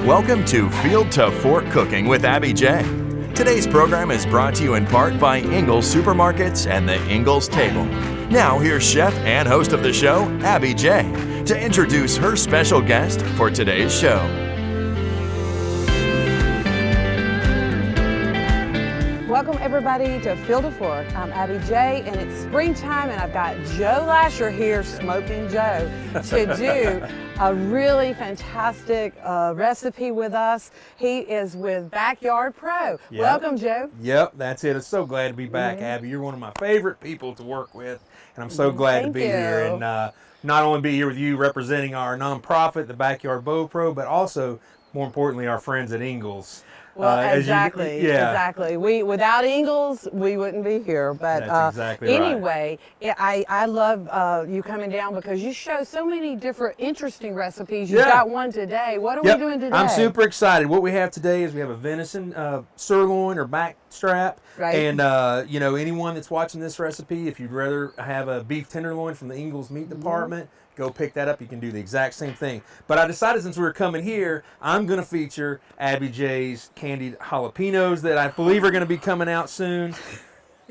Welcome to Field to Fork Cooking with Abby J. Today's program is brought to you in part by Ingles Supermarkets and the Ingles Table. Now here's chef and host of the show, Abby J, to introduce her special guest for today's show. Welcome everybody to Field to Fork. I'm Abby J, and it's springtime, and I've got Joe Lasher here, Smoking Joe, to do a really fantastic recipe with us. He is with Backyard Pro. Yep. Welcome, Joe. Yep, that's it. I'm so glad to be back, Abby. You're one of my favorite people to work with, and I'm so glad to be here. And not only be here with you representing our nonprofit, the Backyard Pro, but also, more importantly, our friends at Ingles. Well, exactly. Without Ingles, we wouldn't be here. But that's exactly anyway, right. I love you coming down because you show so many different interesting recipes. You've got one today. What are we doing today? I'm super excited. What we have today is we have a venison sirloin or back strap. Right. And, anyone that's watching this recipe, if you'd rather have a beef tenderloin from the Ingles Meat Department, go pick that up. You can do the exact same thing. But I decided since we were coming here, I'm going to feature Abby J's candied jalapenos that I believe are going to be coming out soon.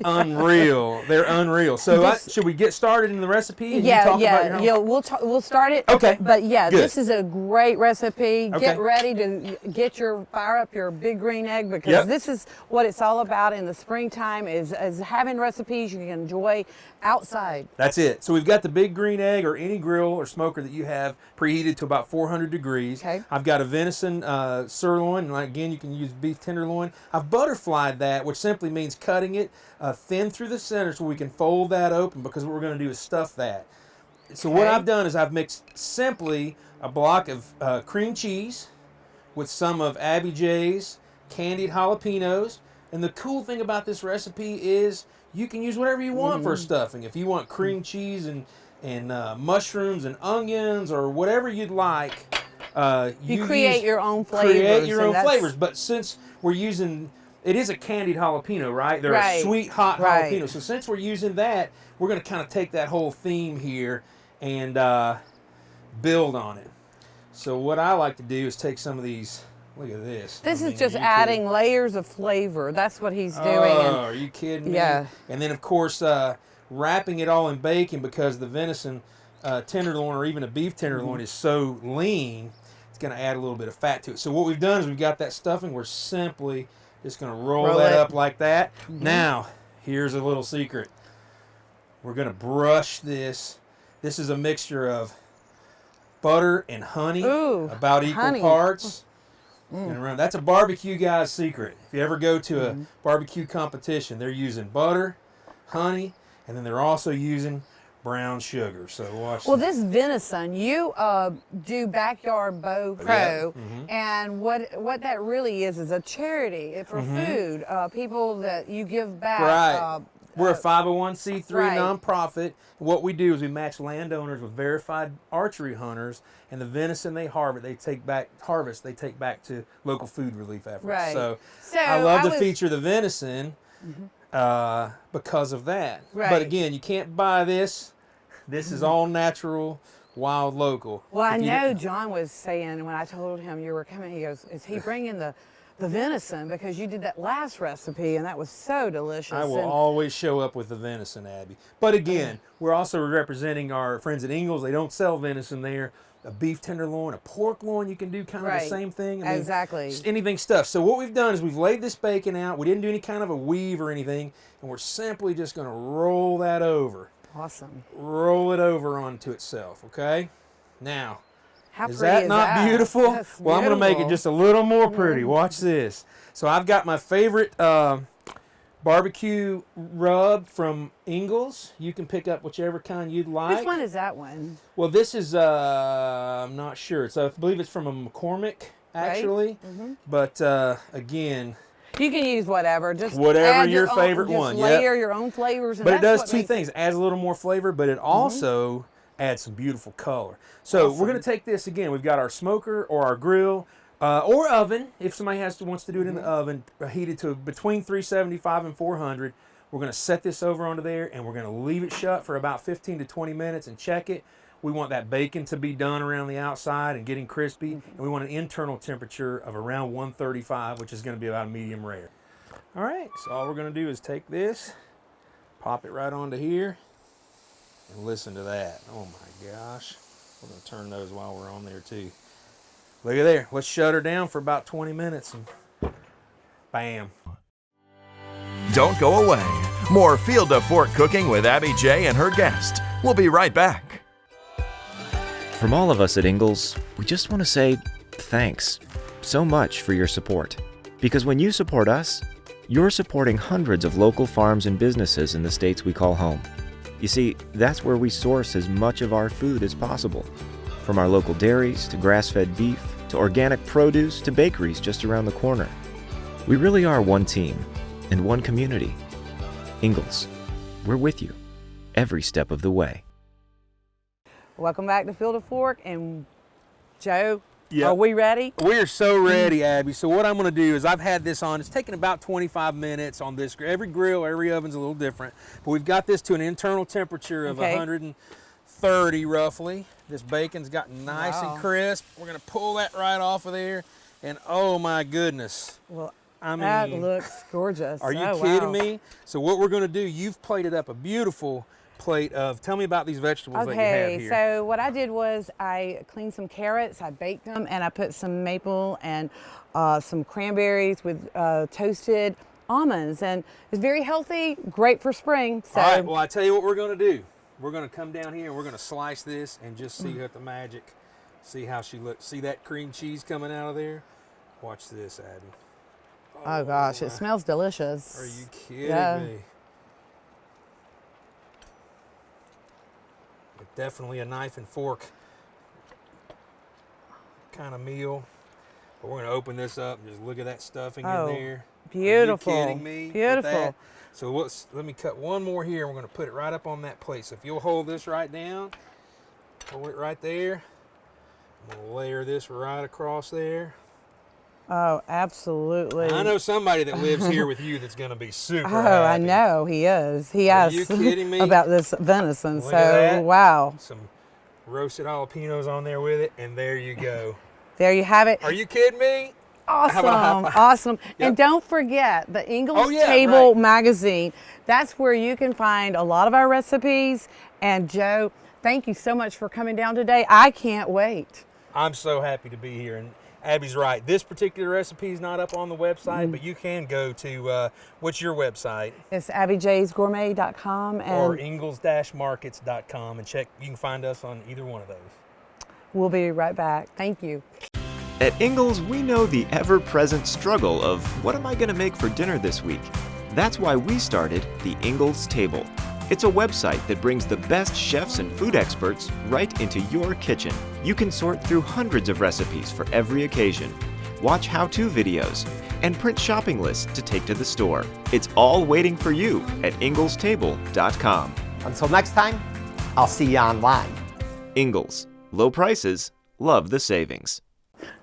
Unreal. They're unreal. So should we get started in the recipe? We'll start it. Okay. But good. This is a great recipe. Okay. Get ready to fire up your big green egg because this is what it's all about in the springtime is having recipes you can enjoy outside. That's it. So we've got the big green egg or any grill or smoker that you have preheated to about 400 degrees. Okay. I've got a venison sirloin, and again, you can use beef tenderloin. I've butterflied that, which simply means cutting it thin through the center so we can fold that open because what we're going to do is stuff that. So what I've done is I've mixed simply a block of cream cheese with some of Abby J's candied jalapenos. And the cool thing about this recipe is you can use whatever you want for stuffing. If you want cream cheese and mushrooms and onions or whatever you'd like, you create your own flavors. Create your own flavors. But since we're using, it is a candied jalapeno, right? They're a sweet, hot jalapeno. So since we're using that, we're going to kind of take that whole theme here and build on it. So what I like to do is take some of these. Look at this. This is just adding layers of flavor. That's what he's doing. Oh, are you kidding me? Yeah. And then, of course, wrapping it all in bacon because the venison tenderloin or even a beef tenderloin is so lean, it's going to add a little bit of fat to it. So what we've done is we've got that stuffing. We're simply just going to roll that up like that. Now, here's a little secret. We're going to brush this. This is a mixture of butter and honey, about equal parts. And around. That's a barbecue guy's secret. If you ever go to a barbecue competition, they're using butter, honey, and then they're also using brown sugar. So watch. Well, this venison, you do Backyard Pro, and what that really is a charity for food. People that you give back. Right. We're a 501c3 nonprofit. What we do is we match landowners with verified archery hunters, and the venison they harvest, they take back to local food relief efforts. Right. So I love to feature the venison because of that. Right. But again, you can't buy this. This is all natural, wild, local. Well, I know John was saying when I told him you were coming, he goes, "Is he bringing the venison because you did that last recipe and that was so delicious." I will always show up with the venison, Abby. But again, we're also representing our friends at Ingles. They don't sell venison there. A beef tenderloin, a pork loin, you can do kind of the same thing. I mean, exactly. Anything stuffed. So what we've done is we've laid this bacon out. We didn't do any kind of a weave or anything, and we're simply just going to roll that over. Awesome. Roll it over onto itself, okay? Now, Is that not beautiful? That's well, I'm going to make it just a little more pretty. Watch this. So I've got my favorite barbecue rub from Ingles. You can pick up whichever kind you'd like. Which one is that one? Well, this is, I'm not sure. I believe it's from a McCormick, actually. Right? But, again, you can use whatever. Just whatever your favorite one. Just layer your own flavors. And but it does two things. It adds a little more flavor, but it also adds some beautiful color. So we're going to take this again. We've got our smoker or our grill or oven. If somebody wants to do it in the oven, heated to between 375 and 400. We're going to set this over onto there, and we're going to leave it shut for about 15 to 20 minutes and check it. We want that bacon to be done around the outside and getting crispy. And we want an internal temperature of around 135, which is going to be about a medium rare. All right, so all we're going to do is take this, pop it right onto here, and listen to that. Oh my gosh. We're going to turn those while we're on there too. Look at there. Let's shut her down for about 20 minutes and bam. Don't go away. More Field to Fork cooking with Abby J and her guest. We'll be right back. From all of us at Ingalls, we just want to say thanks so much for your support. Because when you support us, you're supporting hundreds of local farms and businesses in the states we call home. You see, that's where we source as much of our food as possible. From our local dairies to grass-fed beef to organic produce to bakeries just around the corner. We really are one team and one community. Ingalls, we're with you every step of the way. Welcome back to Field to Fork, and Joe, Yep. are we ready? We are so ready, Abby. So what I'm going to do is I've had this on. It's taken about 25 minutes on this. Every grill, every oven's a little different. But we've got this to an internal temperature of 130 roughly. This bacon's gotten nice and crisp. We're going to pull that right off of there. And oh my goodness. Well, I mean, that looks gorgeous. Are you Oh, kidding wow. me? So what we're going to do, you've plated up a beautiful plate of, tell me about these vegetables that you have Okay, here. so what I did was I cleaned some carrots, I baked them, and I put some maple and some cranberries with toasted almonds, and it's very healthy, great for spring. So All right, well, I tell you what we're going to do. We're going to come down here and we're going to slice this and just see what the magic, see how she looks. See that cream cheese coming out of there? Watch this, Abby. oh gosh, my. it smells delicious. Are you kidding me? Definitely a knife and fork kind of meal. But we're going to open this up and just look at that stuffing in there. Beautiful. Are you kidding me? Beautiful. So let me cut one more here, and we're going to put it right up on that plate. So if you'll hold this right down, hold it right there. I'm going to layer this right across there. Oh, absolutely. I know somebody that lives here with you that's going to be super Oh, happy. I know he is. He Are asked you kidding me? about this venison. Look So at that. wow. Some roasted jalapenos on there with it, and there you go. There you have it. Are you kidding me? Awesome, about a high five? awesome. Yep. And don't forget the Ingalls Oh, yeah, Table right. magazine. That's where you can find a lot of our recipes. And Joe, thank you so much for coming down today. I can't wait. I'm so happy to be here. And Abby's right. This particular recipe is not up on the website, but you can go to, what's your website? It's abbyjsgourmet.com, Or and ingles-markets.com, and check. You can find us on either one of those. we'll be right back. Thank you. At Ingalls, we know the ever-present struggle of what am I going to make for dinner this week? That's why we started the Ingalls Table. It's a website that brings the best chefs and food experts right into your kitchen. You can sort through hundreds of recipes for every occasion, watch how-to videos, and print shopping lists to take to the store. It's all waiting for you at inglestable.com. Until next time, I'll see you online. Ingalls. Low prices, love the savings.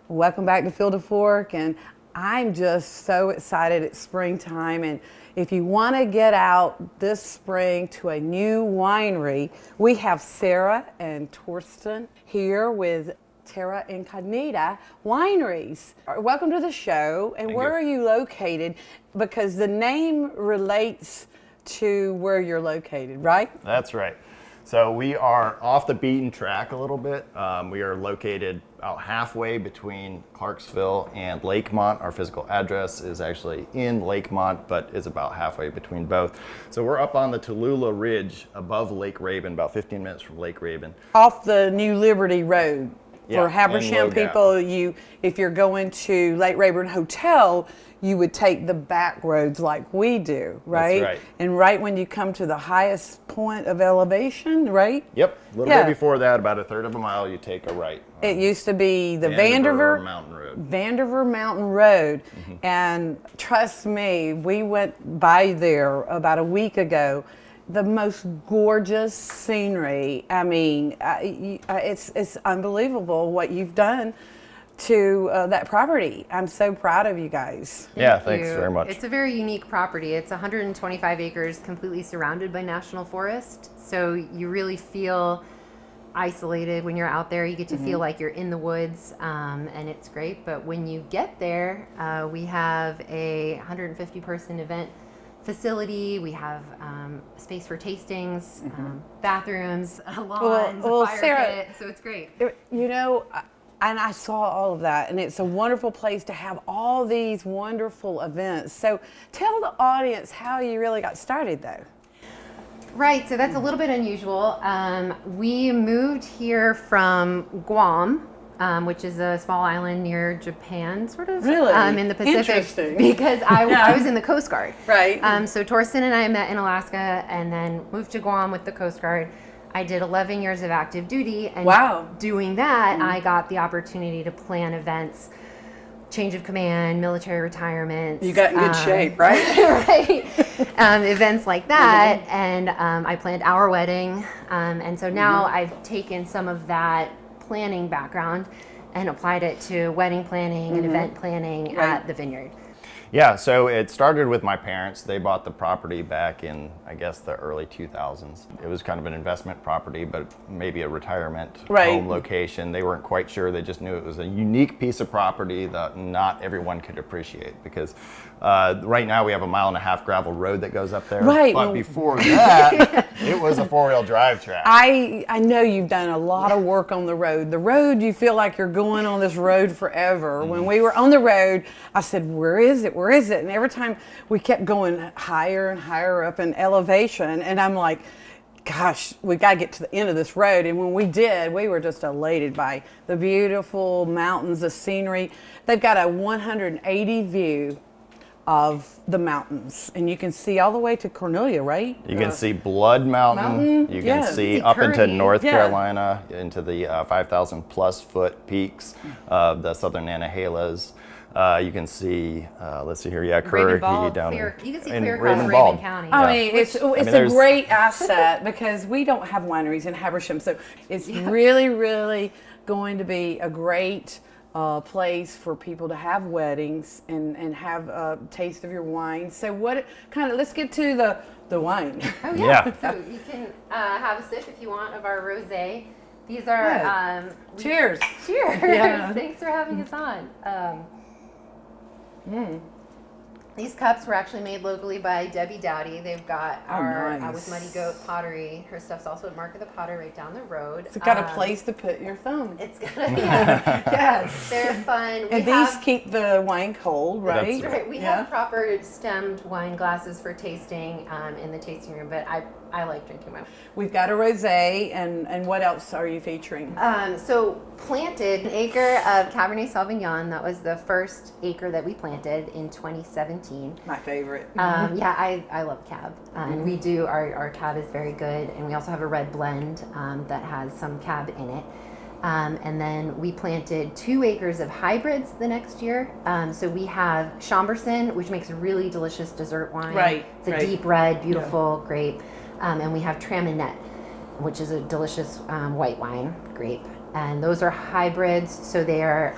Welcome back to Field to Fork, and I'm just so excited. It's springtime, and if you want to get out this spring to a new winery, we have Sarah and Torsten here with Terra Incognita Wineries. Welcome to the show, and where are you located? Because the name relates to where you're located, right? That's right. So we are off the beaten track a little bit. We are located about halfway between Clarksville and Lakemont. Our physical address is actually in Lakemont, but is about halfway between both. So we're up on the Tallulah Ridge above Lake Raven, about 15 minutes from Lake Raven. Off the New Liberty Road. Yeah, For Habersham and Low people, if you're going to Lake Rayburn Hotel, you would take the back roads like we do, right? right. And right when you come to the highest point of elevation, right? Yep, a little Yeah. bit before that, about a third of a mile, you take a right. It used to be the Vanderver Vanderver Mountain Road. Vanderver Mountain Road. And trust me, we went by there about a week ago. The most gorgeous scenery. I mean, it's unbelievable what you've done to that property. I'm so proud of you guys. Yeah, thanks very much. It's a very unique property. It's 125 acres completely surrounded by national forest. So you really feel isolated when you're out there. You get to feel like you're in the woods, and it's great. But when you get there, we have a 150-person event facility. We have space for tastings, bathrooms, lawns, a fire Sarah, pit. So it's great. You know, and I saw all of that, and it's a wonderful place to have all these wonderful events. So tell the audience how you really got started, though. Right, so that's a little bit unusual. We moved here from Guam, which is a small island near Japan, sort of. Really? In the Pacific. Interesting. Because I was in the Coast Guard. Right. So Torsten and I met in Alaska and then moved to Guam with the Coast Guard. I did 11 years of active duty, and doing that, I got the opportunity to plan events, change of command, military retirement. You got in good shape, right? Right. Events like that. And I planned our wedding. And so now I've taken some of that planning background and applied it to wedding planning and event planning at the Vineyard. Yeah, so it started with my parents. They bought the property back in, I guess, the early 2000s. It was kind of an investment property, but maybe a retirement home location. They weren't quite sure. They just knew it was a unique piece of property that not everyone could appreciate, because right now we have 1.5 mile gravel road that goes up there. Right. But before that, it was a 4-wheel drive track. I know you've done a lot of work on the road. The road, you feel like you're going on this road forever. When we were on the road, I said, where is it? Where is it? And every time we kept going higher and higher up in elevation, and I'm like, gosh, we got to get to the end of this road. And when we did, we were just elated by the beautiful mountains, the scenery. They've got a 180 view of the mountains, and you can see all the way to Cornelia, right? You can see Blood Mountain. You can see up into North Carolina, into the 5,000 plus foot peaks of the southern Nantahala. You can see, let's see here, Currahee down you can see in clear across Raymond Raven Bald. County. I mean, it's a great asset because we don't have wineries in Habersham, so it's really, really going to be a great place for people to have weddings and have a taste of your wine. So let's get to the wine. Oh yeah. So you can have a sip if you want of our rosé. These are cheers. Cheers. Yeah. Thanks for having us on. These cups were actually made locally by Debbie Dowdy. They've got our with Muddy Goat pottery. Her stuff's also at Mark of the Potter right down the road. It's got a place to put your thumb. It's got yes, they're fun. And these keep the wine cold, right? That's right. We have proper stemmed wine glasses for tasting in the tasting room, but I like drinking wine. We've got a rosé, and what else are you featuring? So planted an acre of Cabernet Sauvignon. That was the first acre that we planted in 2017. My favorite. Yeah, I love Cab. And we do, our Cab is very good. And we also have a red blend that has some Cab in it. And then we planted 2 acres of hybrids the next year. So we have Chambourcin, which makes a really delicious dessert wine. Right. It's a deep red, beautiful grape. And we have Traminette, which is a delicious white wine grape. And those are hybrids, so they are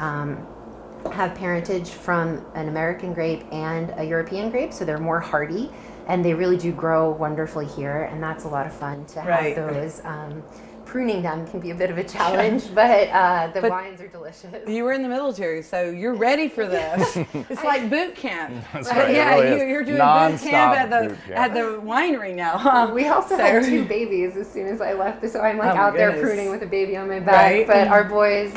have parentage from an American grape and a European grape, so they're more hardy, and they really do grow wonderfully here, and that's a lot of fun to have those. Pruning them can be a bit of a challenge, but the wines are delicious. You were in the military, so you're ready for this. It's like boot camp. That's right. Yeah, really you're doing non-stop boot camp boot at the winery now. We also had 2 babies as soon as I left, so I'm like out there pruning with a baby on my back. Right. But our boys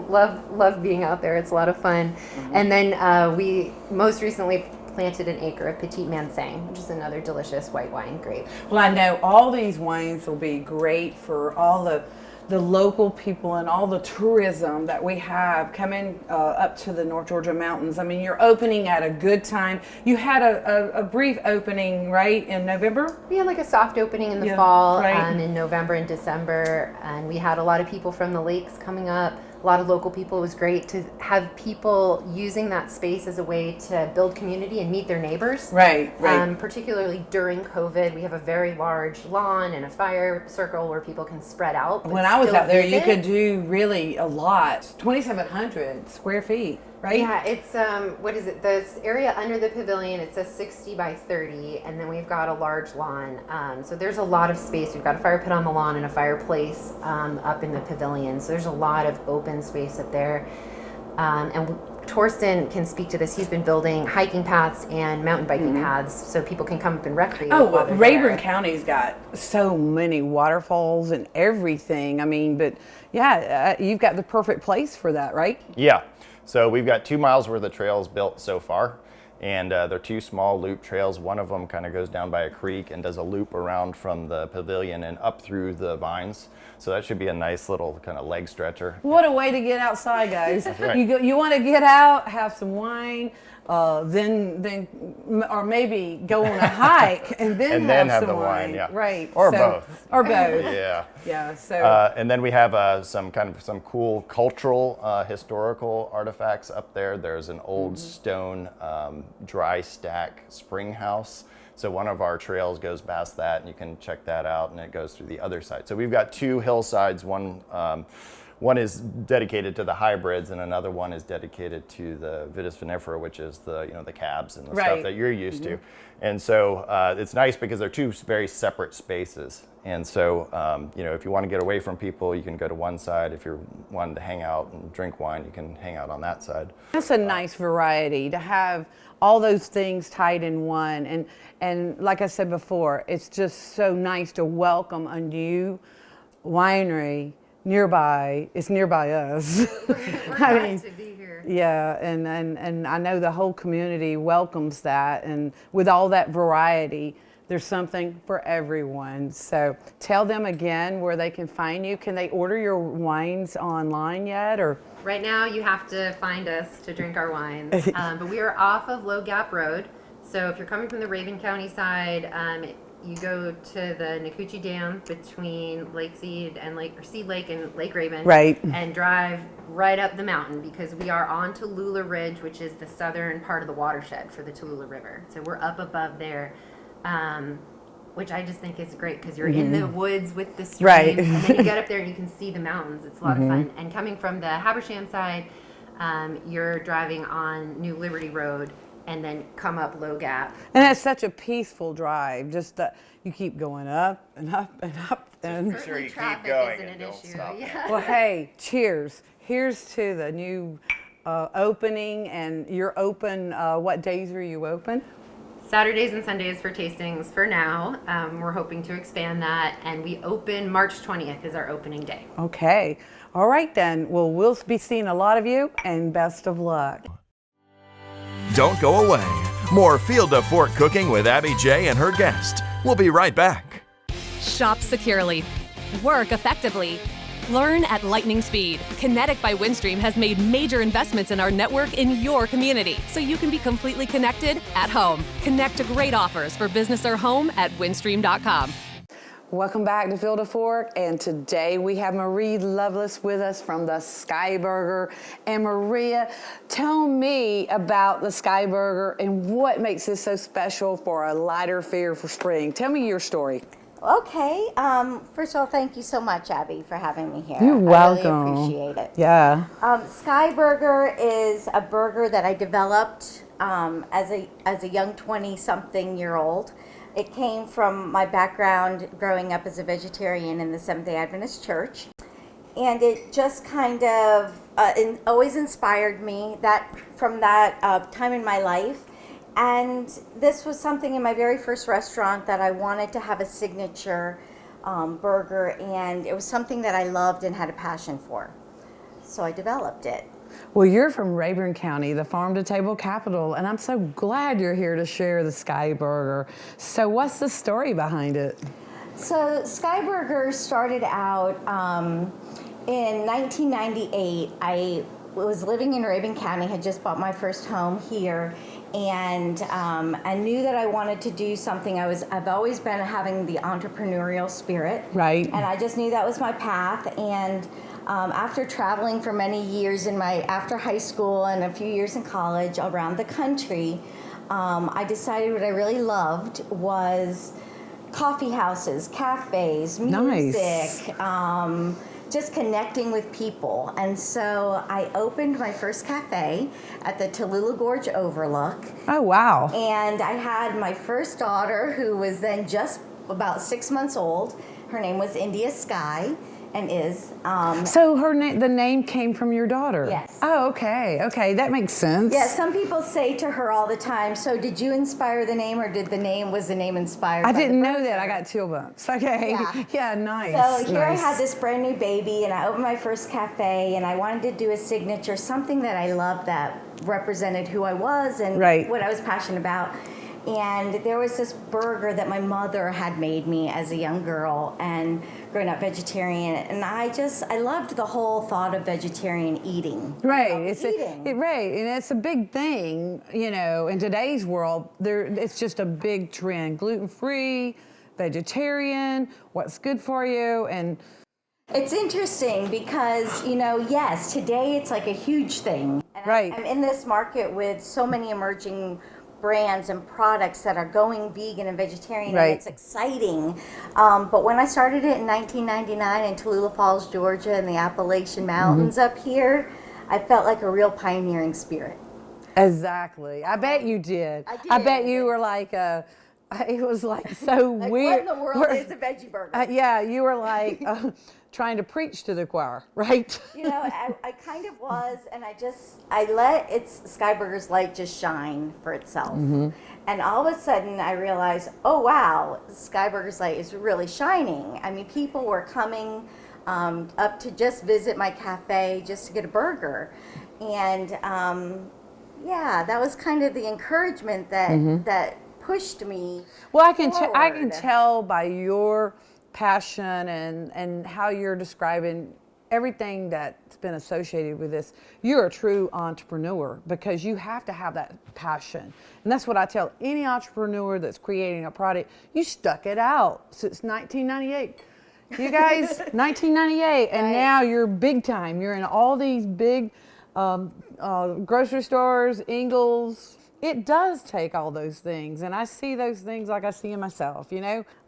love being out there. It's a lot of fun. And then we most recently planted an acre of Petit Manseng, which is another delicious white wine grape. Well, I know all these wines will be great for all the local people and all the tourism that we have coming up to the North Georgia mountains. I mean, you're opening at a good time. You had a brief opening, right, in November? We had like a soft opening in the fall, in November and December, and we had a lot of people from the lakes coming up. a lot of local people. It was great to have people using that space as a way to build community and meet their neighbors. Right. Particularly during COVID, we have a very large lawn and a fire circle where people can spread out. When I was out there, you could do really a lot. 2,700 square feet, right? Yeah, it's what is it? This area under the pavilion, it says 60 by 30, and then we've got a large lawn. So there's a lot of space. We've got a fire pit on the lawn and a fireplace up in the pavilion. So there's a lot of open space up there. And Torsten can speak to this. He's been building hiking paths and mountain biking paths so people can come up and recreate. Oh, Rayburn County's got so many waterfalls and everything. I mean, but yeah, you've got the perfect place for that, right? Yeah. So we've got 2 miles worth of trails built so far, and they're 2 small loop trails. One of them kind of goes down by a creek and does a loop around from the pavilion and up through the vines. So that should be a nice little kind of leg stretcher. What a way to get outside, guys. That's right. You want to get out, have some wine, then or maybe go on a hike and then have some the wine. Yeah. Right. Or both. Or both. Yeah. Yeah. So. And then we have some cool cultural, historical artifacts up there. There's an old stone dry stack spring house. So one of our trails goes past that, and you can check that out, and it goes through the other side. So we've got 2 hillsides. One is dedicated to the hybrids, and another one is dedicated to the Vitis vinifera, which is the cabs and the stuff that you're used to. And so it's nice because they're 2 very separate spaces. And so if you want to get away from people, you can go to one side. If you're wanting to hang out and drink wine, you can hang out on that side. That's a nice variety to have all those things tied in one. And like I said before, it's just so nice to welcome a new winery nearby. It's nearby us. We're glad to be here. Yeah, and I know the whole community welcomes that, and with all that variety, there's something for everyone. So tell them again where they can find you. Can they order your wines online yet, or? Right now, you have to find us to drink our wines, but we are off of Low Gap Road. So if you're coming from the Raven County side, you go to the Nakuchi Dam between Seed Lake and Lake Raven, right, and drive right up the mountain because we are on Tallulah Ridge, which is the southern part of the watershed for the Tallulah River. So we're up above there. Which I just think is great because you're in the woods with the streams, right. And then you get up there and you can see the mountains. It's a lot of fun. And coming from the Habersham side, you're driving on New Liberty Road and then come up Low Gap. And it's such a peaceful drive. Just you keep going up and up and up. And Sure, you traffic keep going isn't and an don't issue. stop. Yeah. well, hey, cheers. Here's to the new opening. And you're open. What days are you open? Saturdays and Sundays for tastings for now. We're hoping to expand that, and we open March 20th is our opening day. Okay. All right then. Well, we'll be seeing a lot of you, and best of luck. Don't go away. More Field to Fork cooking with Abby J and her guest. We'll be right back. Shop securely. Work effectively. Learn at lightning speed. Kinetic by Windstream has made major investments in our network in your community, so you can be completely connected at home. Connect to great offers for business or home at windstream.com. Welcome back to Field to Fork, and today we have Marie Lovelace with us from the Sky Burger. And Maria, tell me about the Sky Burger and what makes this so special for a lighter fare for spring. Tell me your story. Okay. First of all, thank you so much, Abby, for having me here. You're welcome. I really appreciate it. Yeah. Sky Burger is a burger that I developed as a young 20-something-year-old. It came from my background growing up as a vegetarian in the Seventh-day Adventist Church. And it just kind of always inspired me from that time in my life. And this was something in my very first restaurant that I wanted to have a signature burger, and it was something that I loved and had a passion for. So I developed it. Well, you're from Rayburn County, the farm-to-table capital, and I'm so glad you're here to share the Sky Burger. So what's the story behind it? So Sky Burger started out in 1998. I was living in Rayburn County, had just bought my first home here, and I knew that I wanted to do something. I've always been having the entrepreneurial spirit. Right. And I just knew that was my path, and After traveling for many years after high school and a few years in college around the country, I decided what I really loved was coffee houses, cafes, music, just connecting with people. And so I opened my first cafe at the Tallulah Gorge Overlook. Oh, wow. And I had my first daughter, who was then just about 6 months old. Her name was India Sky. And is. So the name came from your daughter? Yes. Oh, okay. Okay, that makes sense. Yeah, some people say to her all the time, so did you inspire the name, or was the name inspired I by didn't the know bird? that. I got chill bumps. Okay. Yeah. Yeah, nice. So here nice. I had this brand new baby, and I opened my first cafe, and I wanted to do a signature, something that I loved that represented who I was and what I was passionate about. And there was this burger that my mother had made me as a young girl and growing up vegetarian. And I loved the whole thought of vegetarian eating. Right. Right. And it's a big thing, in today's world. It's just a big trend. Gluten-free, vegetarian, what's good for you. And it's interesting because, yes, today it's like a huge thing. And I'm in this market with so many emerging brands and products that are going vegan and vegetarian, and it's exciting. But when I started it in 1999 in Tallulah Falls, Georgia, in the Appalachian Mountains up here, I felt like a real pioneering spirit. Exactly. I bet you did. I did. I bet you were like it was like so like weird. What in the world is a veggie burger? Yeah, you were like trying to preach to the choir, right? I kind of was, and I let Sky Burger's light just shine for itself. And all of a sudden I realized, oh wow, Sky Burger's light is really shining. I mean, people were coming up to just visit my cafe just to get a burger. And that was kind of the encouragement that pushed me. Well, I can tell by your passion and how you're describing everything that's been associated with this. You're a true entrepreneur because you have to have that passion. And that's what I tell any entrepreneur that's creating a product. You stuck it out since 1998. You guys, 1998, and now you're big time. You're in all these big grocery stores, Ingles. It does take all those things, and I see those things like I see in myself,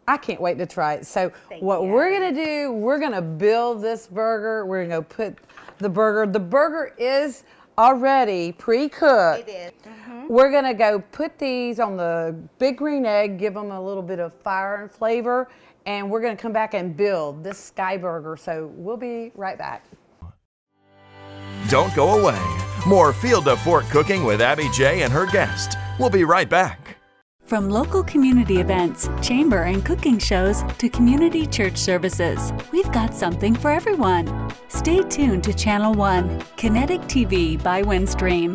I can't wait to try it. So we're going to do, we're going to build this burger. We're going to put the burger is already pre-cooked. It is. We're going to go put these on the big green egg, give them a little bit of fire and flavor, and we're going to come back and build this Sky Burger. So we'll be right back. Don't go away. More Field to Fork Cooking with Abby J and her guest. We'll be right back. From local community events, chamber and cooking shows to community church services, we've got something for everyone. Stay tuned to Channel 1, Kinetic TV by Windstream.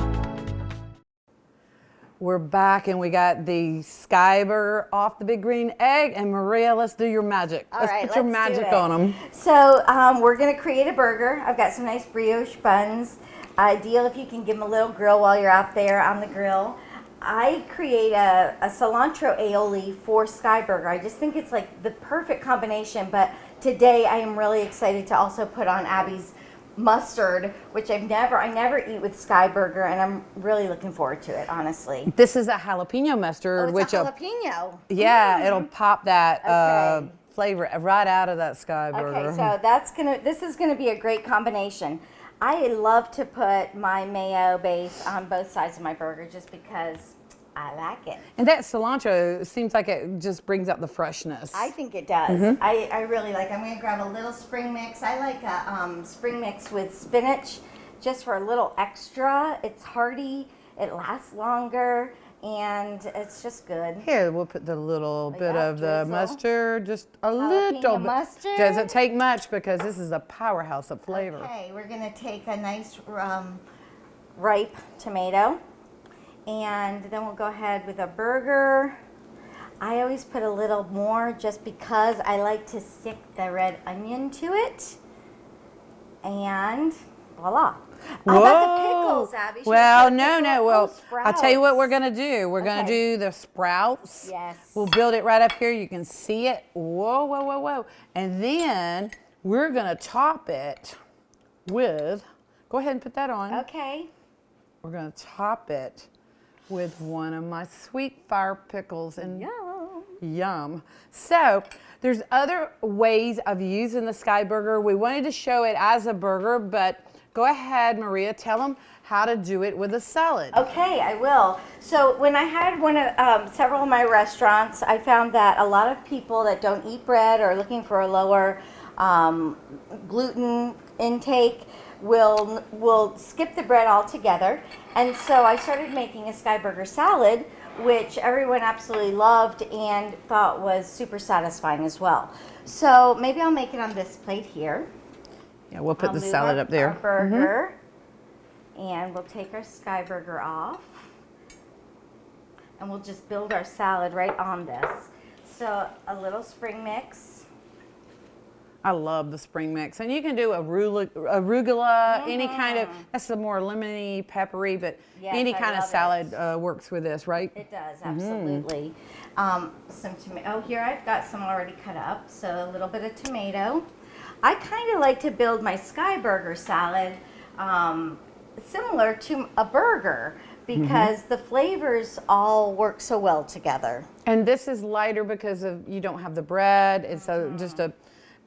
We're back and we got the Sky Burger off the big green egg. And Maria, let's do your magic. All right, put your magic on them. So we're going to create a burger. I've got some nice brioche buns. Ideal if you can give them a little grill while you're out there on the grill. I create a cilantro aioli for Sky Burger. I just think it's like the perfect combination, but today I am really excited to also put on Abby's mustard, which I never eat with Sky Burger, and I'm really looking forward to it, honestly. This is a jalapeno mustard. It's a jalapeno. Yeah, it'll pop that flavor right out of that Sky Burger. Okay, so this is gonna be a great combination. I love to put my mayo base on both sides of my burger just because I like it. And that cilantro seems like it just brings out the freshness. I think it does. I really like it. I'm going to grab a little spring mix. I like a spring mix with spinach just for a little extra. It's hearty, it lasts longer, and it's just good. Here, we'll put the little bit of the mustard, just a Jalapeno little bit. mustard. Doesn't take much because this is a powerhouse of flavor. Okay, we're going to take a nice ripe tomato, and then we'll go ahead with a burger. I always put a little more just because I like to stick the red onion to it. And voila. How about the pickles, Abby? Well, no. Well, I'll tell you what we're going to do. We're going to do the sprouts. Yes. We'll build it right up here. You can see it. Whoa. And then we're going to top it with, go ahead and put that on. Okay. We're going to top it with one of my sweet fire pickles. And yum. So there's other ways of using the Sky Burger. We wanted to show it as a burger, but go ahead, Maria, tell them how to do it with a salad. Okay, I will. So when I had one of several of my restaurants, I found that a lot of people that don't eat bread or are looking for a lower gluten intake will skip the bread altogether. And so I started making a Sky Burger salad, which everyone absolutely loved and thought was super satisfying as well. So maybe I'll make it on this plate here. Yeah, we'll put the salad up there. Our burger, and we'll take our Sky Burger off, and we'll just build our salad right on this. So a little spring mix. I love the spring mix, and you can do arugula, any kind of, that's the more lemony, peppery, but Yes, any I kind of love salad works with this, right? It does, absolutely. Some tomato. Oh, here I've got some already cut up, so a little bit of tomato. I kind of like to build my Sky Burger salad similar to a burger because the flavors all work so well together. And this is lighter because of you don't have the bread. It's just a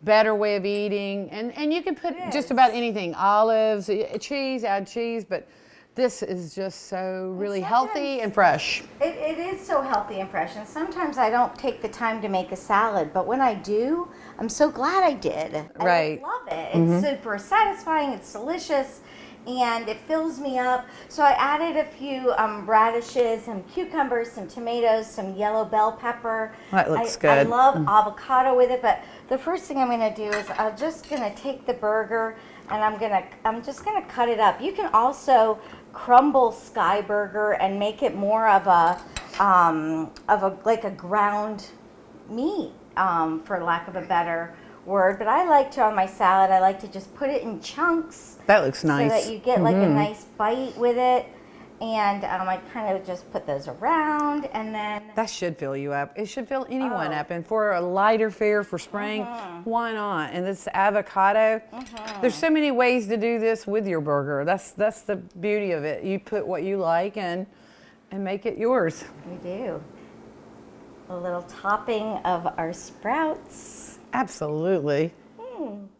better way of eating. And you can put just about anything, olives, cheese, add cheese, but this is just so really healthy and fresh. It is so healthy and fresh, and sometimes I don't take the time to make a salad, but when I do, I'm so glad I did. Right. I love it. It's super satisfying, it's delicious, and it fills me up. So I added a few radishes, some cucumbers, some tomatoes, some yellow bell pepper. That looks good. I love avocado with it, but the first thing I'm gonna do is I'm just gonna take the burger and I'm just gonna cut it up. You can also crumble Sky Burger and make it more of a like a ground meat, for lack of a better word. But I like to, on my salad, I like to just put it in chunks. That looks nice. So that you get like a nice bite with it. And I kind of just put those around, and then That should fill you up. It should fill anyone up. And for a lighter fare for spring, why not? And this avocado, there's so many ways to do this with your burger. That's the beauty of it. You put what you like and make it yours. we do a little topping of our sprouts. Absolutely.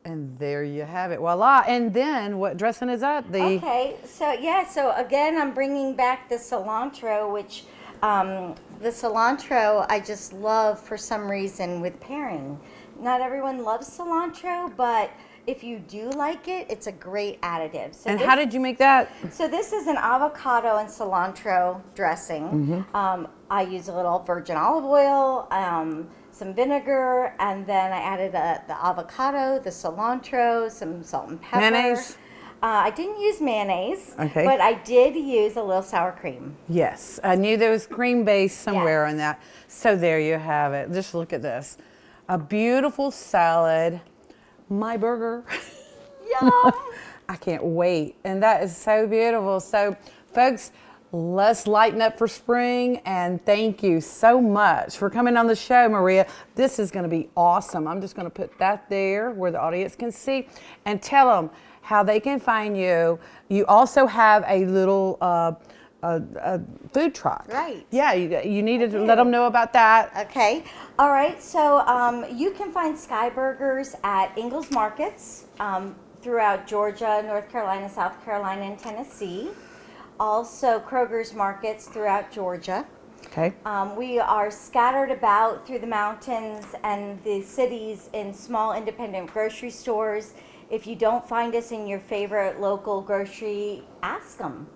And there you have it. Voila. And then what dressing is that? Okay, so again, I'm bringing back the cilantro, which the cilantro I just love for some reason with pairing. Not everyone loves cilantro, but if you do like it, it's a great additive. So and how did you make that? So this is an avocado and cilantro dressing. I use a little virgin olive oil, some vinegar, and then I added the avocado, the cilantro, some salt and pepper. Mayonnaise? I didn't use mayonnaise, Okay. but I did use a little sour cream. Yes, I knew there was cream base somewhere in that. So there you have it. Just look at this. A beautiful salad. My burger. Yum! I can't wait. And that is so beautiful. So, folks, let's lighten up for spring. And thank you so much for coming on the show, Maria. This is going to be awesome. I'm just going to put that there where the audience can see and tell them how they can find you. You also have a little food truck. Right. Yeah, you needed to let them know about that. Okay. All right. So you can find Sky Burgers at Ingles Markets throughout Georgia, North Carolina, South Carolina, and Tennessee. Also Kroger's Markets throughout Georgia. Okay. We are scattered about through the mountains and the cities in small independent grocery stores. If you don't find us in your favorite local grocery, ask them.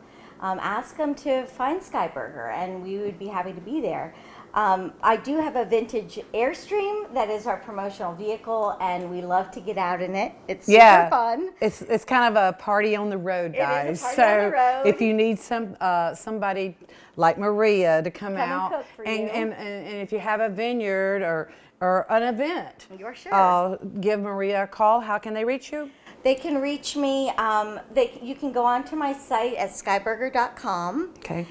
Ask them to find Sky Burger, and we would be happy to be there. I do have a vintage Airstream that is our promotional vehicle, and we love to get out in it. It's super fun. It's kind of a party on the road, guys. It is a party on the road. If you need somebody like Maria to come out and cook for you. and if you have a vineyard or an event, You're sure. Give Maria a call. How can they reach you? They can reach me. You can go onto my site at skyburger.com. Okay.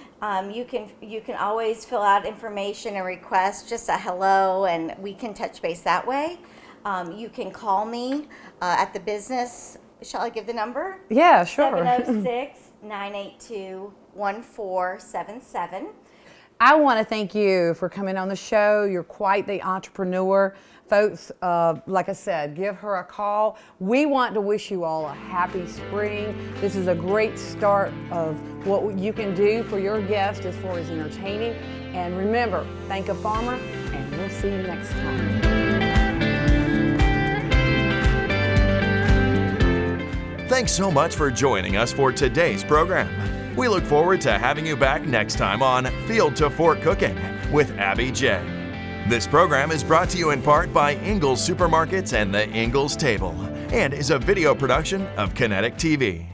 You can always fill out information and request just a hello, and we can touch base that way. You can call me at the business Shall I give the number? Yeah, sure. 706-982-1477. I want to thank you for coming on the show. You're quite the entrepreneur. Folks, like I said, give her a call. We want to wish you all a happy spring. This is a great start of what you can do for your guests as far as entertaining. And remember, thank a farmer, and we'll see you next time. Thanks so much for joining us for today's program. We look forward to having you back next time on Field to Fork Cooking with Abby J. This program is brought to you in part by Ingles Supermarkets and the Ingles Table, and is a video production of Kinetic TV.